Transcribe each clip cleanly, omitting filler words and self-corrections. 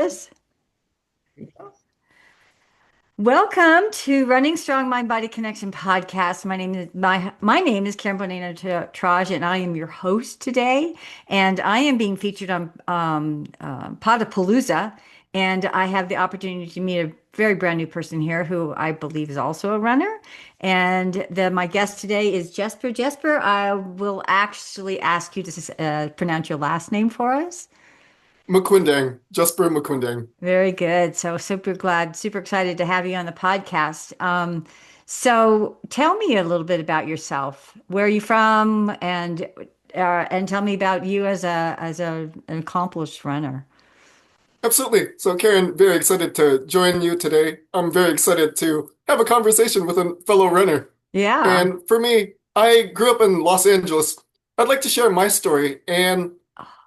Yes. Welcome to Running Strong Mind Body Connection podcast. My name is Karen Bonnett-Natraj, and I am your host today. And I am being featured on Podapalooza, and I have the opportunity to meet a very brand new person here who I believe is also a runner. And my guest today is Jessper. Jessper, I will actually ask you to pronounce your last name for us. Maqyindang, Jessper Maqyindang. Very good. So super glad, super excited to have you on the podcast. So tell me a little bit about yourself. Where are you from? And tell me about you as an accomplished runner. Absolutely. So, Karen, very excited to join you today. I'm very excited to have a conversation with a fellow runner. Yeah. And for me, I grew up in Los Angeles. I'd like to share my story. And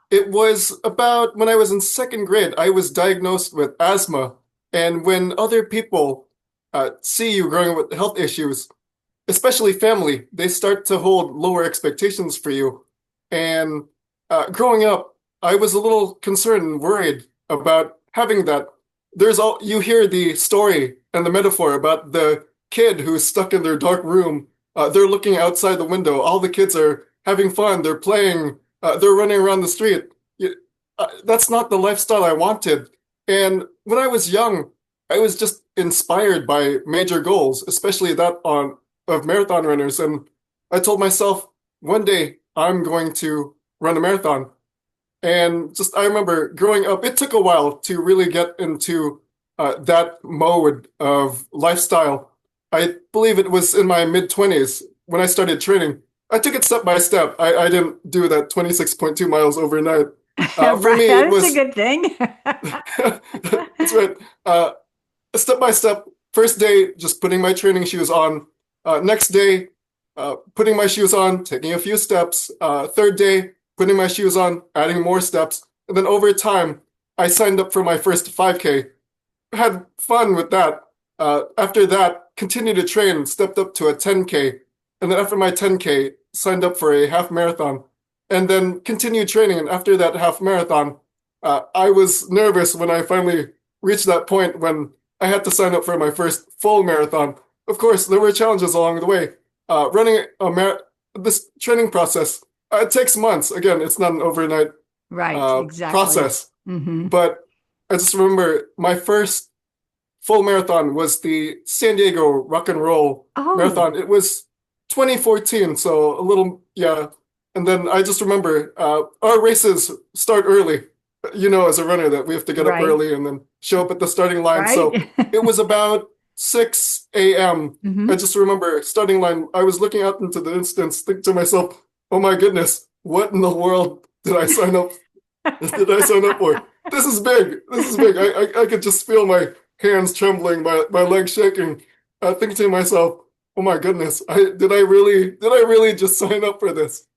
it was about when I was in second grade, I was diagnosed with asthma. And when other people see you growing up with health issues, especially family, they start to hold lower expectations for you. And growing up, I was a little concerned and worried about having that. You hear the story and the metaphor about the kid who's stuck in their dark room. They're looking outside the window. All the kids are having fun. They're playing. They're running around the street. That's not the lifestyle I wanted. And when I was young, I was just inspired by major goals, especially that on of marathon runners. And I told myself, one day I'm going to run a marathon. And just I remember growing up, it took a while to really get into that mode of lifestyle. I believe it was in my mid 20s when I started training. I took it step by step. I didn't do that 26.2 miles overnight. For Right. me, it That's a was, good thing. that's right. Step by step. First day, just putting my training shoes on. Next day, putting my shoes on, taking a few steps. Third day, putting my shoes on, adding more steps. And then over time, I signed up for my first 5K. Had fun with that. After that, continued to train, stepped up to a 10K. And then after my 10K, signed up for a half marathon. And then continued training. And after that half marathon, I was nervous when I finally reached that point when I had to sign up for my first full marathon. Of course, there were challenges along the way. Running this training process, it takes months. Again, it's not an overnight Right. Exactly. process. Hmm. But I just remember my first full marathon was the San Diego Rock and Roll Oh, Marathon. It was 2014, so a little, yeah. And then I just remember our races start early. You know, as a runner, that we have to get up right. early and then show up at the starting line. So Right. it was about 6 a.m. I Hmm. just remember starting line. I was looking out into the distance, think to myself, "Oh my goodness, what in the world did I sign up did I sign up for? This is big. This is big." I could just feel my hands trembling, my legs shaking, thinking to myself, "Oh my goodness, did I really just sign up for this?"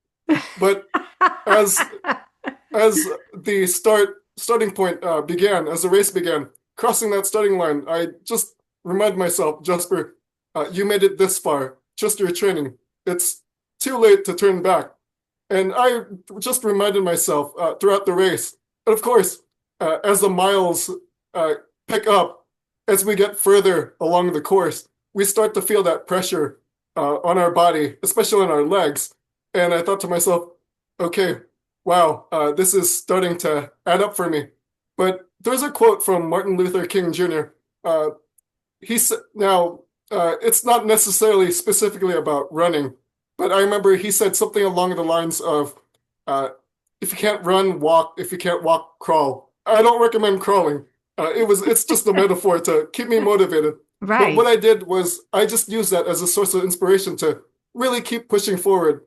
But as as the starting point began, as the race began, crossing that starting line, I just remind myself, Jasper, you made it this far. Just your training. It's too late to turn back. And I just reminded myself throughout the race. And of course, as the miles uh, pick up, as we get further along the course, we start to feel that pressure on our body, especially on our legs. And I thought to myself, okay, wow, this is starting to add up for me. But there's a quote from Martin Luther King Jr. Uh, he said, now, it's not necessarily specifically about running, but I remember he said something along the lines of, uh, if you can't run, walk. If you can't walk, crawl. I don't recommend crawling. It's just a metaphor to keep me motivated. But what Right. I did was I just used that as a source of inspiration to really keep pushing forward,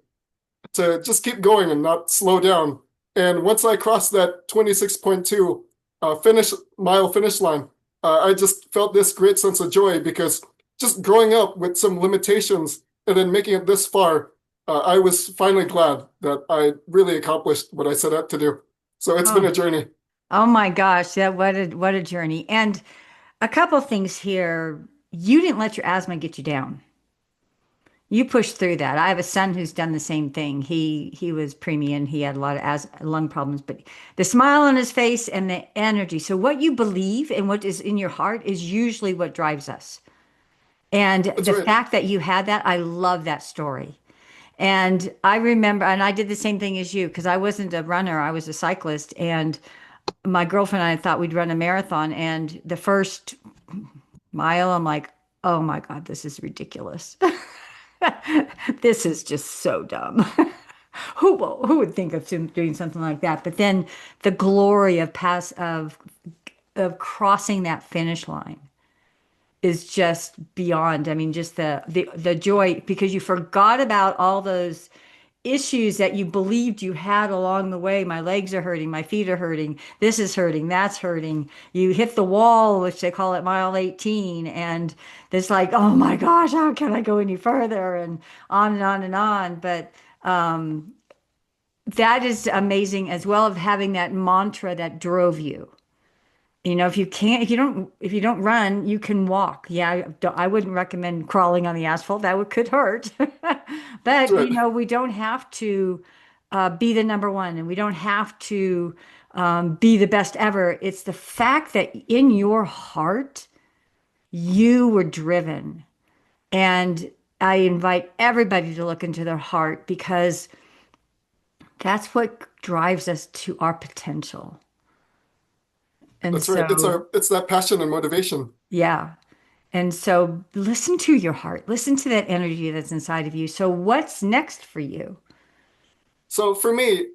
to just keep going and not slow down. And once I crossed that 26.2 finish line, I just felt this great sense of joy because just growing up with some limitations and then making it this far, I was finally glad that I really accomplished what I set out to do. So it's been Oh, a journey. oh my gosh. Yeah, what a journey. And a couple things here. You didn't let your asthma get you down. You push through that. I have a son who's done the same thing. He was preemie. He had a lot of lung problems, but the smile on his face and the energy. So what you believe and what is in your heart is usually what drives us. And That's the right. fact that you had that, I love that story. And I remember, and I did the same thing as you because I wasn't a runner, I was a cyclist. And my girlfriend and I thought we'd run a marathon. And the first mile, I'm like, oh my God, this is ridiculous. This is just so dumb. Who would think of doing something like that? But then the glory of of crossing that finish line is just beyond. I mean, just the joy because you forgot about all those issues that you believed you had along the way. My legs are hurting, my feet are hurting, this is hurting, that's hurting. You hit the wall, which they call it mile 18, and it's like, oh my gosh, how can I go any further? And on and on and on. But that is amazing as well of having that mantra that drove you. You know, if you can't, if you don't run, you can walk. Yeah, I wouldn't recommend crawling on the asphalt. That could hurt. That's But, right. you know, we don't have to be the number one and we don't have to be the best ever. It's the fact that in your heart, you were driven. And I invite everybody to look into their heart because that's what drives us to our potential. And That's right. so, It's that passion and motivation. yeah. And so listen to your heart, listen to that energy that's inside of you. So, what's next for you? So for me,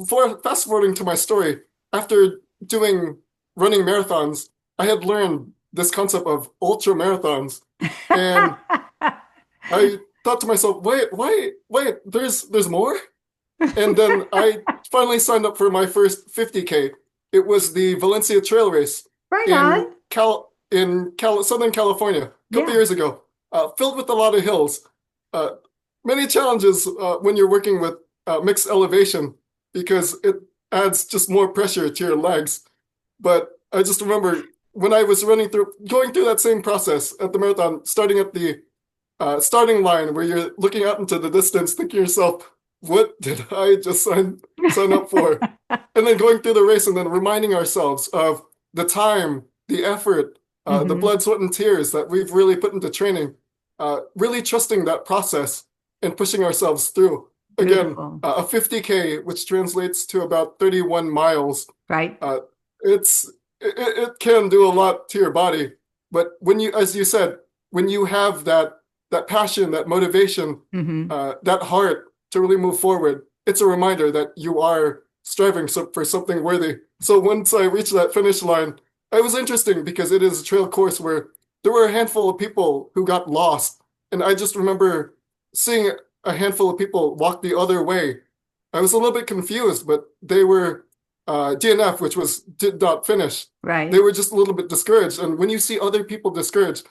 for fast forwarding to my story, after doing running marathons, I had learned this concept of ultra marathons, and I thought to myself, wait, there's more? And then I finally signed up for my first 50K. It was the Valencia Trail Race Right on. Southern California, a couple Yeah. years ago, filled with a lot of hills. Uh, Many challenges when you're working with mixed elevation because it adds just more pressure to your legs. But I just remember when I was going through that same process at the marathon, starting at the starting line where you're looking out into the distance, thinking to yourself, what did I just sign up for? And then going through the race and then reminding ourselves of the time, the effort, the Hmm. blood, sweat, and tears that we've really put into training, really trusting that process and pushing ourselves through. Again, Beautiful. a 50K, which translates to about 31 miles. Right. Uh, it's it can do a lot to your body, but when you, as you said, when you have that passion, that motivation, Hmm. that heart to really move forward, it's a reminder that you are striving for something worthy. So once I reached that finish line, it was interesting because it is a trail course where there were a handful of people who got lost. And I just remember seeing a handful of people walk the other way. I was a little bit confused, but they were DNF, which was did not finish. They Right. were just a little bit discouraged. And when you see other people discouraged,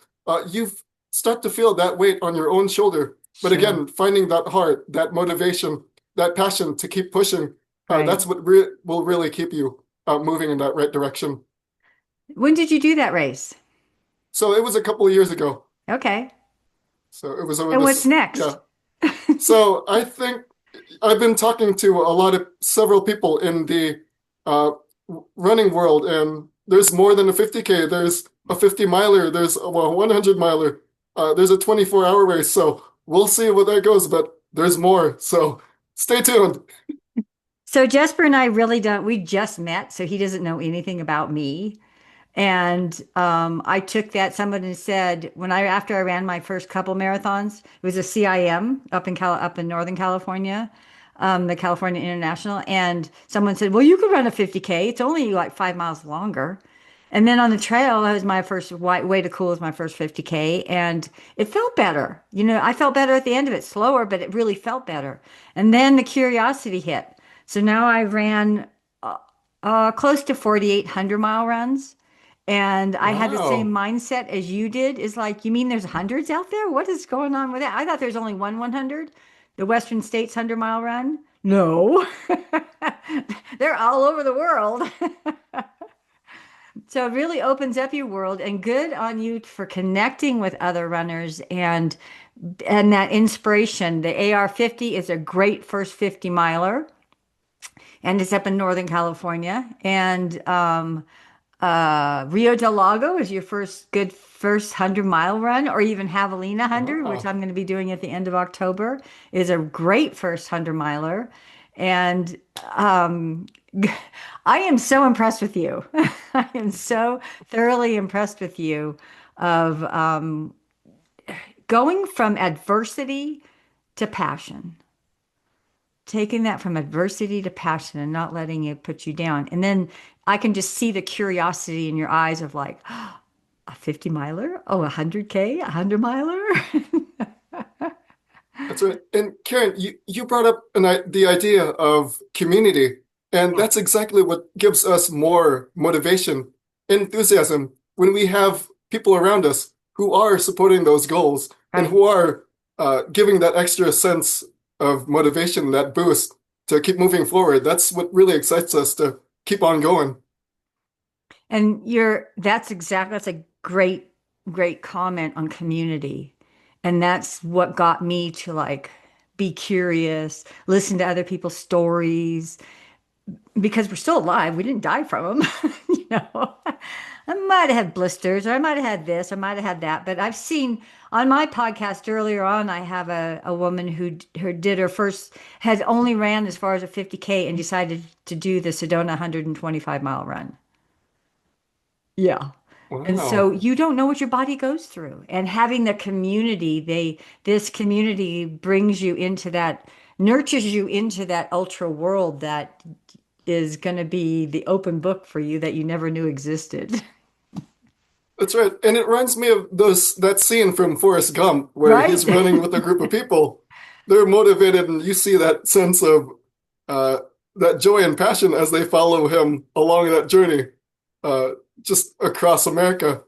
you start to feel that weight on your own shoulder. But Sure. again, finding that heart, that motivation, that passion to keep pushing, Right. that's what will really keep you moving in that right direction. When did you do that race? So it was a couple of years ago. Okay. So it was over And what's this, next? yeah. So I think I've been talking to several people in the uh, running world, and there's more than a 50K. There's a 50 miler. There's a 100 miler. There's a 24-hour race. So we'll see where that goes, but there's more. So stay tuned. So Jesper and I really don't, we just met, so he doesn't know anything about me. And I took that. Someone said after I ran my first couple marathons, it was a CIM up in Northern California, the California International. And someone said, "Well, you could run a 50K. It's only like 5 miles longer." And then on the trail, that was my first way to cool was my first 50K, and it felt better. You know, I felt better at the end of it, slower, but it really felt better. And then the curiosity hit. So now I ran close to 4,800 mile runs. And I had the same Wow. mindset as you did. Is like, you mean there's hundreds out there? What is going on with that? I thought there's only one 100, the Western States 100 mile run. No, they're all over the world. So it really opens up your world, and good on you for connecting with other runners and that inspiration. The AR 50 is a great first 50 miler, and it's up in Northern California. And Rio del Lago is your first 100-mile run, or even Javelina 100, which Ah, I'm going to be doing at the end of October, is a great first 100-miler. And um, I am so impressed with you. I am so thoroughly impressed with you of going from adversity to passion, taking that from adversity to passion and not letting it put you down. And then I can just see the curiosity in your eyes of like, a 50 miler? Oh, 100K, a 100 miler? that's right. And Karen, you brought up the idea of community, and Yeah, that's exactly what gives us more motivation, enthusiasm when we have people around us who are supporting those goals and right. who are giving that extra sense of motivation, that boost to keep moving forward. That's what really excites us to keep on going. And that's a great comment on community. And that's what got me to like be curious, listen to other people's stories, because we're still alive. We didn't die from them. You know, I might have had blisters, or I might have had this, I might have had that. But I've seen on my podcast earlier on, I have a woman who did her first, had only ran as far as a 50K and decided to do the Sedona 125-mile run. Yeah. And so Wow. you don't know what your body goes through. And having the community, this community brings you into that, nurtures you into that ultra world that is going to be the open book for you that you never knew existed. That's right. And it reminds me of that scene from Forrest Gump where Right? he's running with a group of people. They're motivated, and you see that sense of uh, that joy and passion as they follow him along that journey, uh, just across America.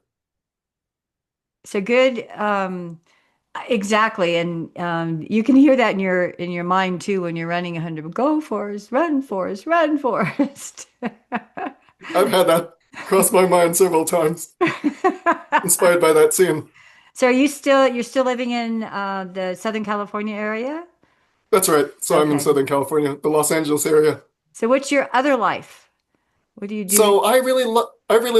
So good. Exactly. And you can hear that in your mind too when you're running 100. Go Forrest, run Forrest, run Forrest. I've had that cross my mind several times, inspired by that scene. So you're still living in the Southern California area? That's right. So I'm in Okay. Southern California, the Los Angeles area. So what's your other life? What do you do? So I really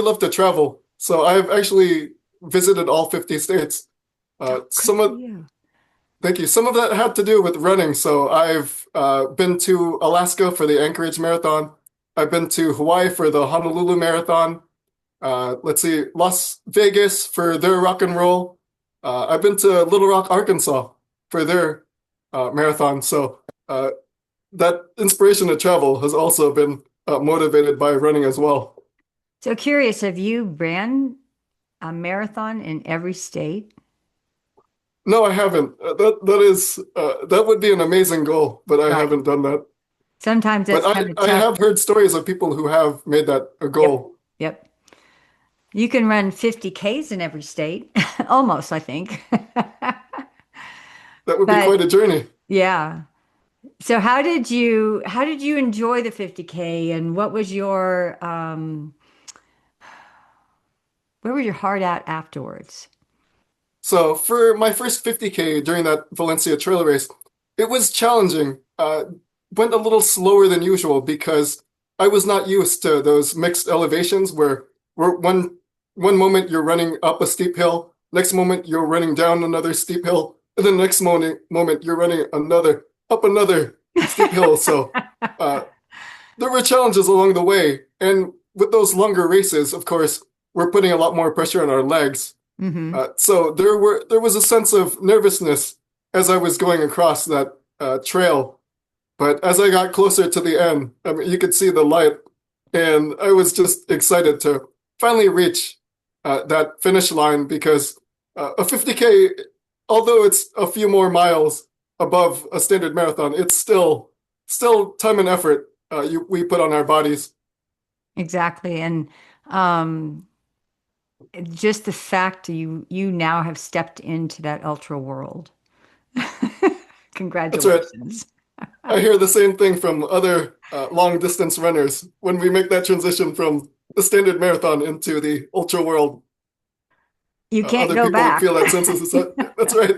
love to travel. So I've actually visited all 50 states. Oh, good Some for of you. Thank you. Some of that had to do with running. So I've been to Alaska for the Anchorage Marathon. I've been to Hawaii for the Honolulu Marathon. Let's see, Las Vegas for their rock and roll. I've been to Little Rock, Arkansas for their marathon. So uh, that inspiration to travel has also been motivated by running as well. So curious, have you ran a marathon in every state? No, I haven't. That would be an amazing goal, but I Right. haven't done that. Sometimes But that's kind of I tough. have heard stories of people who have made that a Yep. goal. Yep. You can run 50Ks in every state, almost, I think. That would be But quite a journey. yeah. So how did you enjoy the 50K, and what was your where was your heart at afterwards? So for my first 50K during that Valencia trail race, it was challenging. Went a little slower than usual because I was not used to those mixed elevations where one moment you're running up a steep hill, next moment you're running down another steep hill, and then the next moment you're running another steep hill. So uh, there were challenges along the way, and with those longer races, of course, we're putting a lot more pressure on our legs. Hmm. So there was a sense of nervousness as I was going across that trail. But as I got closer to the end, I mean, you could see the light, and I was just excited to finally reach that finish line because a 50K, although it's a few more miles above a standard marathon, it's still time and effort we put on our bodies. Exactly. And um just the fact you now have stepped into that ultra world. That's right. Congratulations. I hear the same thing from other long distance runners when we make that transition from the standard marathon into the ultra world. You can't Other go people back. feel that sense of society. That's right.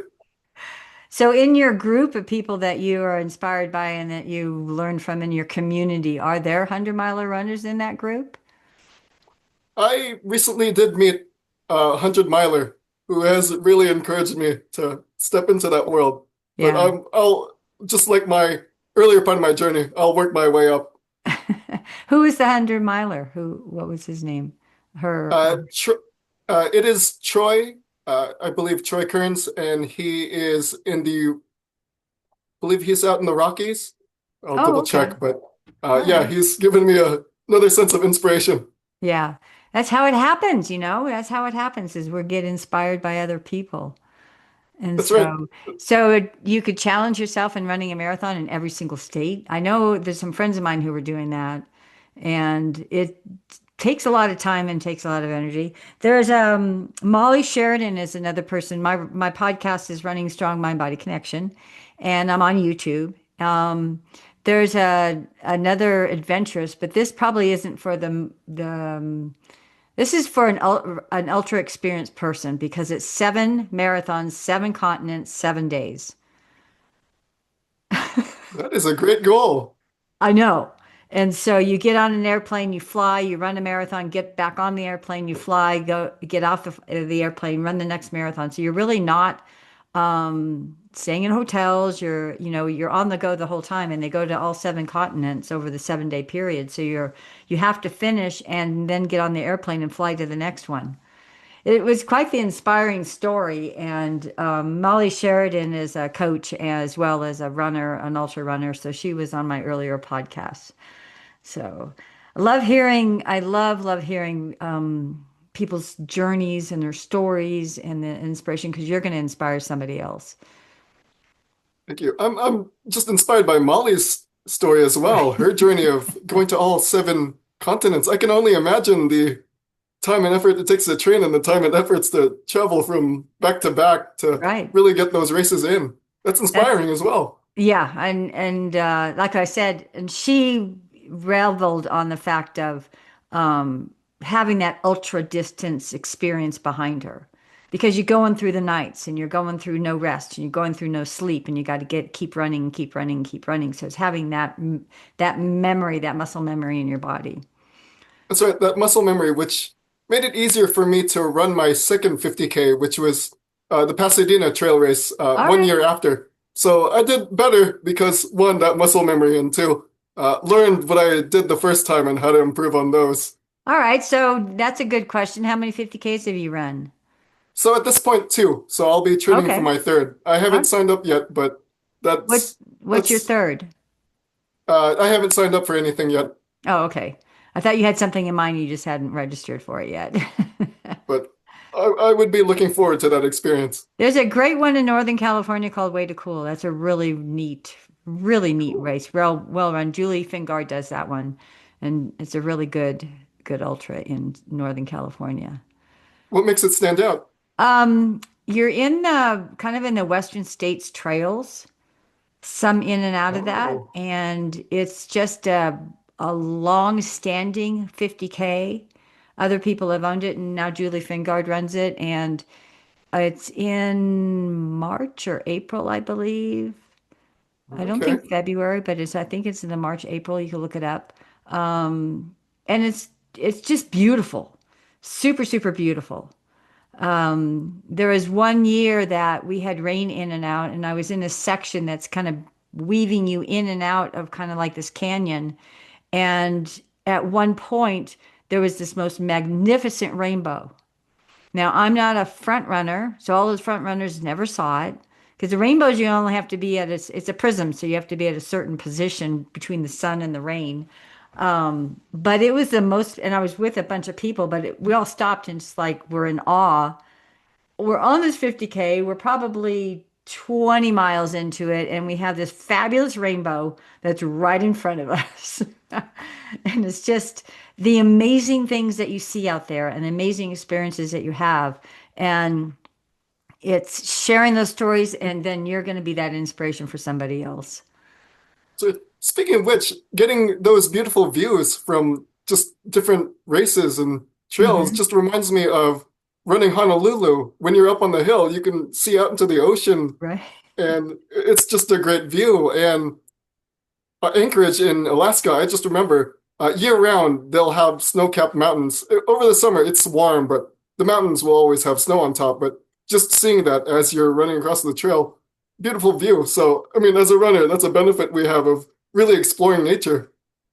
So, in your group of people that you are inspired by and that you learn from in your community, are there 100-miler runners in that group? I recently did meet a 100 miler who has really encouraged me to step into that world. But Yeah. I'll just like my earlier part of my journey, I'll work my way up. Who is the 100-miler? What was his name? Her. Tr it is Troy, I believe Troy Kearns, and he is in the, I believe he's out in the Rockies. I'll Oh, double okay. check, but All yeah, right. he's given me another sense of inspiration. Yeah. That's how it happens, you know? That's how it happens is we get inspired by other people. And That's right. so you could challenge yourself in running a marathon in every single state. I know there's some friends of mine who were doing that, and it takes a lot of time and takes a lot of energy. There's Molly Sheridan is another person. My podcast is Running Strong Mind Body Connection, and I'm on YouTube. There's another adventurous, but this probably isn't for the this is for an ultra experienced person because it's 7 marathons, 7 continents, 7 days. That is a great goal. I know. And so you get on an airplane, you fly, you run a marathon, get back on the airplane, you fly, go get off the airplane, run the next marathon. So you're really not staying in hotels. You're on the go the whole time, and they go to all 7 continents over the 7 day period. So you have to finish and then get on the airplane and fly to the next one. It was quite the inspiring story. And Molly Sheridan is a coach as well as a runner, an ultra runner. So she was on my earlier podcast. So I love hearing people's journeys and their stories and the inspiration because you're going to inspire somebody else. Thank you. I'm just inspired by Molly's story as well. Her journey of going to all 7 continents. I can only imagine the time and effort it takes to train and the time and efforts to travel from back to back to Right. really get those races in. That's That's inspiring as well. Yeah, and like I said, and she reveled on the fact of having that ultra distance experience behind her, because you're going through the nights and you're going through no rest and you're going through no sleep and you got to keep running, keep running, keep running. So it's having that memory, that muscle memory in your body. That's right, that muscle memory, which made it easier for me to run my second 50K, which was the Pasadena trail race All one right, year after. So I did better because one, that muscle memory, and two, learned what I did the first time and how to improve on those. all right. So that's a good question. How many 50Ks have you run? So at this point, two. So I'll be training for Okay. my third. I All haven't right. signed up yet, but What that's what's your that's third? I haven't signed up for anything yet. Oh, okay. I thought you had something in mind, you just hadn't registered for it yet. But I would be looking forward to that experience. There's a great one in Northern California called Way to Cool. That's a really neat Cool. race. Well run. Julie Fingard does that one, and it's a really good ultra in Northern California. What makes it stand out? You're in the kind of in the Western States trails, some in and out of that, Oh, and it's just a long-standing 50K. Other people have owned it, and now Julie Fingard runs it, and it's in March or April, I believe. I don't okay. think February, but I think it's in the March, April. You can look it up. And it's just beautiful. Super, super beautiful. There was one year that we had rain in and out, and I was in a section that's kind of weaving you in and out of kind of like this canyon. And at one point, there was this most magnificent rainbow. Now, I'm not a front runner, so all those front runners never saw it because the rainbows you only have to be at it's a prism, so you have to be at a certain position between the sun and the rain. But it was the most, and I was with a bunch of people, but we all stopped and just like we're in awe. We're on this 50K. We're probably 20 miles into it, and we have this fabulous rainbow that's right in front of us. And it's just the amazing things that you see out there and the amazing experiences that you have. And it's sharing those stories, and then you're going to be that inspiration for somebody else. So speaking of which, getting those beautiful views from just different races and trails Hmm. just reminds me of running Honolulu. When you're up on the hill, you can see out into the ocean, Right. and it's just a great view. And Anchorage in Alaska, I just remember year round they'll have snow-capped mountains. Over the summer, it's warm, but the mountains will always have snow on top. But just seeing that as you're running across the trail, beautiful view. So, I mean, as a runner, that's a benefit we have of really exploring nature.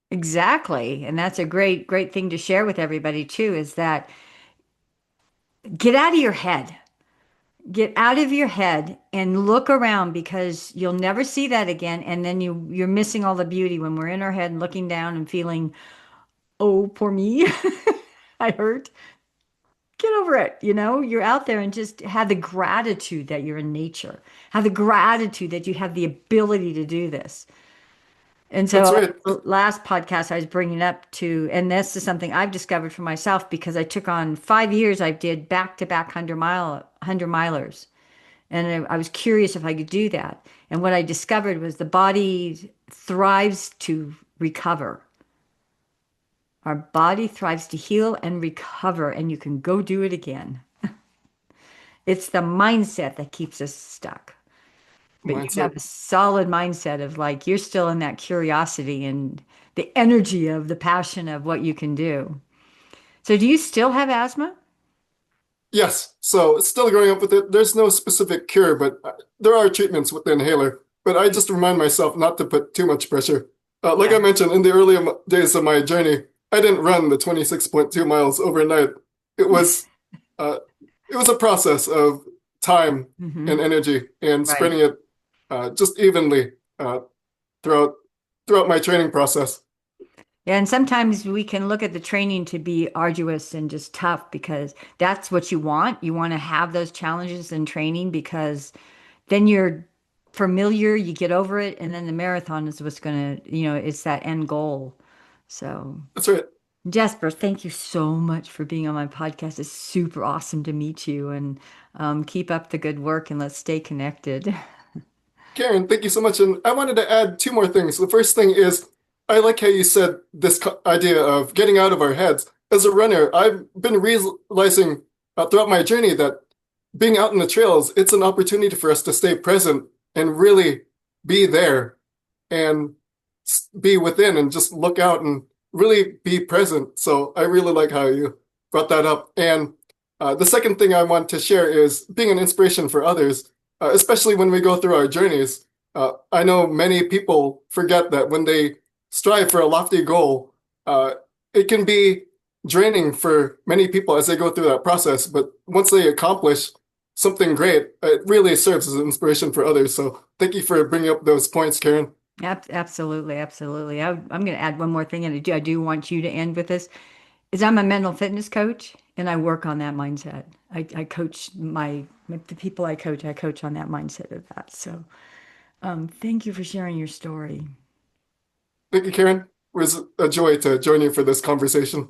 Exactly. And that's a great thing to share with everybody too, is that get out of your head. Get out of your head and look around because you'll never see that again. And then you're missing all the beauty when we're in our head and looking down and feeling, oh, poor me. I hurt. Get over it. You're out there and just have the gratitude that you're in nature. Have the gratitude that you have the ability to do this. And That's so right. last podcast I was bringing up to, and this is something I've discovered for myself because I took on 5 years. I did back-to-back 100 milers. And I was curious if I could do that. And what I discovered was the body thrives to recover. Our body thrives to heal and recover, and you can go do it again. It's the mindset that keeps us stuck. But you Mindset. have a solid mindset of like you're still in that curiosity and the energy of the passion of what you can do. So, do you still have asthma? Yes. So, still growing up with it, there's no specific cure, but there are treatments with the inhaler. But I just remind myself not to put too much pressure. Like Yeah. I mentioned, in the early days of my journey, I didn't run the 26.2 miles overnight. It was uh, it was a process of time and Hmm. energy and Right. spreading it just evenly uh, throughout my training process. Yeah, and sometimes we can look at the training to be arduous and just tough because that's what you want. You want to have those challenges in training because then you're familiar, you get over it, and then the marathon is what's going to, it's that end goal. So, That's right. Jesper, thank you so much for being on my podcast. It's super awesome to meet you and keep up the good work and let's stay connected. Karen, thank you so much. And I wanted to add two more things. The first thing is, I like how you said this idea of getting out of our heads. As a runner, I've been realizing throughout my journey that being out in the trails, it's an opportunity for us to stay present and really be there and be within and just look out and really be present. So I really like how you brought that up. And the second thing I want to share is being an inspiration for others, especially when we go through our journeys. I know many people forget that when they strive for a lofty goal, it can be draining for many people as they go through that process. But once they accomplish something great, it really serves as an inspiration for others. So thank you for bringing up those points, Karen. Absolutely, absolutely. I'm going to add one more thing, and I do want you to end with this. Is I'm a mental fitness coach, and I work on that mindset. I coach the people I coach on that mindset of that. So, thank you for sharing your story. Thank you, Karen. It was a joy to join you for this conversation.